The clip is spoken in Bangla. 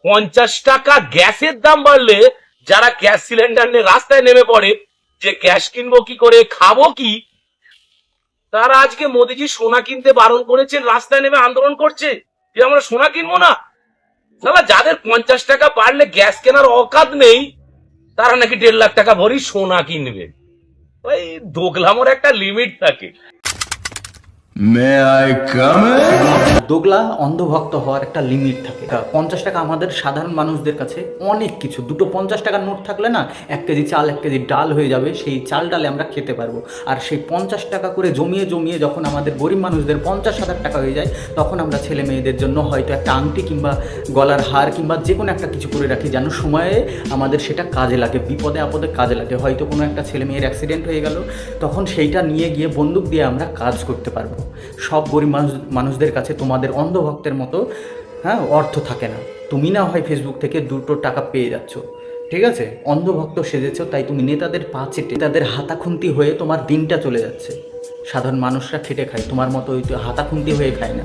50 টাকা গ্যাসের দাম বাড়লে যারা গ্যাস সিলিন্ডার নিয়ে রাস্তায় নেমে পড়ে, যে গ্যাস কিনবো কি করে, খাবো কি, তারা আজকে মোদিজি সোনা কিনতে বারণ করেছেন, রাস্তায় নেমে আন্দোলন করছে যে আমরা সোনা কিনবো না। সালা যাদের 50 টাকা বাড়লে গ্যাস কেনার অকাত নেই, তারা নাকি 1.5 লাখ টাকা ভরি সোনা কিনবে। ওই দোগলামোর একটা লিমিট থাকে। May I come in? দোগলা অন্ধভক্ত হওয়ার একটা লিমিট থাকে। 50 টাকা আমাদের সাধারণ মানুষদের কাছে অনেক কিছু। দুটো 50 টাকার নোট থাকলে না 1 কেজি চাল 1 কেজি ডাল হয়ে যাবে, সেই চাল ডালে আমরা খেতে পারবো। আর সেই 50 টাকা করে জমিয়ে জমিয়ে যখন আমাদের গরিব মানুষদের 50,000 টাকা হয়ে যায়, তখন আমরা ছেলে মেয়েদের জন্য হয়তো একটা আংটি কিংবা গলার হার কিংবা যে কোনো একটা কিছু করে রাখি, যেন সময়ে আমাদের সেটা কাজে লাগে, বিপদে আপদে কাজে লাগে। হয়তো কোনো একটা ছেলে মেয়ের অ্যাক্সিডেন্ট হয়ে গেল, তখন সেইটা নিয়ে গিয়ে বন্দুক দিয়ে আমরা কাজ করতে পারবো। সব গরিব মানুষদের কাছে তোমাদের অন্ধভক্তের মতো অর্থ থাকে না। তুমি না হয় ফেসবুক থেকে 2 টাকা পেয়ে যাচ্ছ, ঠিক আছে, অন্ধভক্ত সেজেছো, তাই তুমি নেতাদের পা চেটে তাদের হাতাখুন্তি হয়ে তোমার দিনটা চলে যাচ্ছে। সাধারণ মানুষরা খেটে খায়, তোমার মতো ওই হাতাখুন্তি হয়ে খায় না।